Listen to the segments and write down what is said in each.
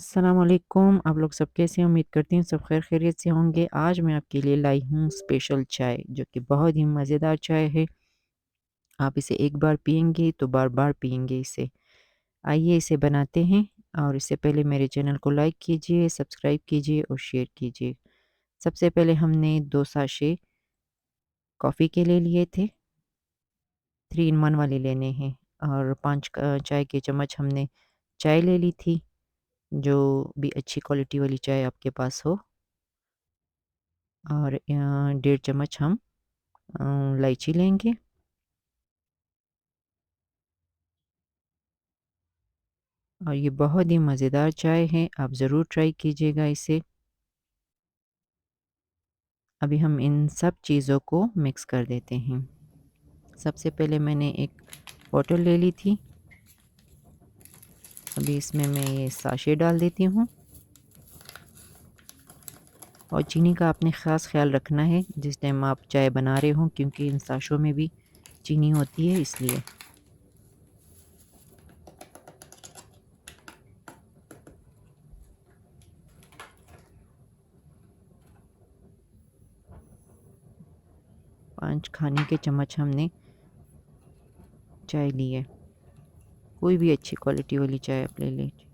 अस्सलामुअलैकुम। आप लोग सब कैसे हैं? उम्मीद करती हूँ सब खैर खैरियत से होंगे। आज मैं आपके लिए लाई हूँ स्पेशल चाय जो कि बहुत ही मज़ेदार चाय है। आप इसे एक बार पिएँगे तो बार-बार पिएँगे इसे। आइए इसे बनाते हैं और इससे पहले मेरे चैनल को लाइक कीजिए, सब्सक्राइब कीजिए और शेयर कीजिए। सबसे पहले हमने 2 साशे कॉफ़ी के ले लिए थे, 3 इन 1 वाले लेने हैं और 5 चाय के चम्मच हमने चाय ले ली थी, जो भी अच्छी क्वालिटी वाली चाय आपके पास हो। और 1.5 चम्मच हम इलायची लेंगे और ये बहुत ही मज़ेदार चाय है, आप ज़रूर ट्राई कीजिएगा इसे। अभी हम इन सब चीज़ों को मिक्स कर देते हैं। सबसे पहले मैंने एक बॉटल ले ली थी, अभी इसमें मैं ये साशे डाल देती हूँ और चीनी का आपने ख़ास ख़्याल रखना है जिस टाइम आप चाय बना रहे हों, क्योंकि इन साशों में भी चीनी होती है इसलिए। 5 खाने के चम्मच हमने चाय ली है। कोई भी अच्छी क्वालिटी वाली चाय आप ले लीजिए।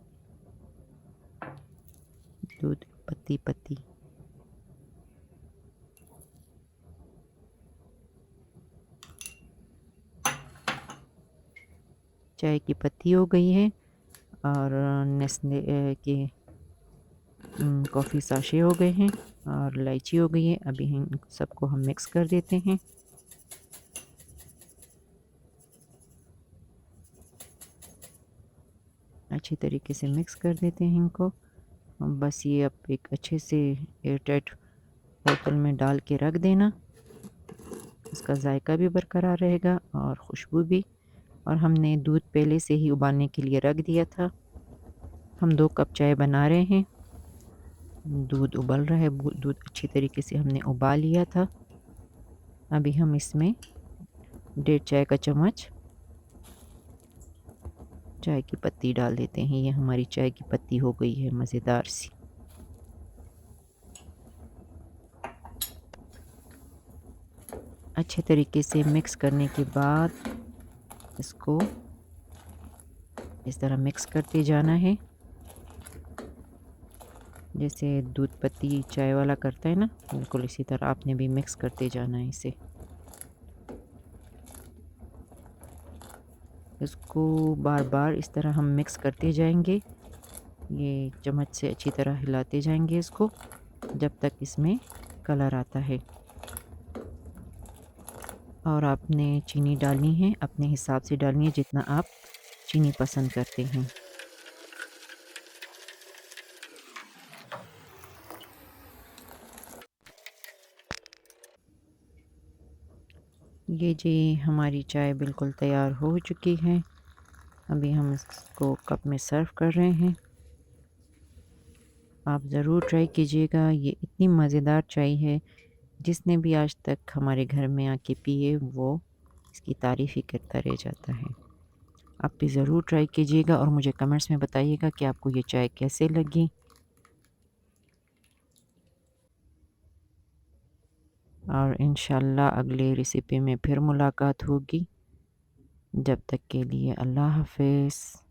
दूध पत्ती चाय की पत्ती हो गई है और नेस्ले के कॉफ़ी साशे हो गए हैं और इलायची हो गई है। अभी इन सबको हम मिक्स कर देते हैं। अच्छी तरीके से मिक्स कर देते हैं इनको। बस ये अब एक अच्छे से एयरटाइट बोतल में डाल के रख देना। इसका जायका भी बरकरार रहेगा और खुशबू भी। और हमने दूध पहले से ही उबालने के लिए रख दिया था। हम 2 कप चाय बना रहे हैं। दूध उबल रहा है, दूध अच्छी तरीके से हमने उबाल लिया था। अभी हम इसमें 1.5 चाय का चम्मच चाय की पत्ती डाल देते हैं। ये हमारी चाय की पत्ती हो गई है मज़ेदार सी। अच्छे तरीके से मिक्स करने के बाद इसको इस तरह मिक्स करते जाना है, जैसे दूध पत्ती चाय वाला करता है ना, बिल्कुल इसी तरह आपने भी मिक्स करते जाना है इसे। इसको बार-बार इस तरह हम मिक्स करते जाएंगे। ये चम्मच से अच्छी तरह हिलाते जाएंगे इसको जब तक इसमें कलर आता है। और आपने चीनी डालनी है, अपने हिसाब से डालनी है जितना आप चीनी पसंद करते हैं। ये जी हमारी चाय बिल्कुल तैयार हो चुकी है। अभी हम इसको कप में सर्व कर रहे हैं। आप ज़रूर ट्राई कीजिएगा, ये इतनी मज़ेदार चाय है, जिसने भी आज तक हमारे घर में आके पी है वो इसकी तारीफ़ ही करता रह जाता है। आप भी ज़रूर ट्राई कीजिएगा और मुझे कमेंट्स में बताइएगा कि आपको ये चाय कैसे लगी। और इंशाल्लाह अगले रेसिपी में फिर मुलाकात होगी। जब तक के लिए अल्लाह हाफ़िज़।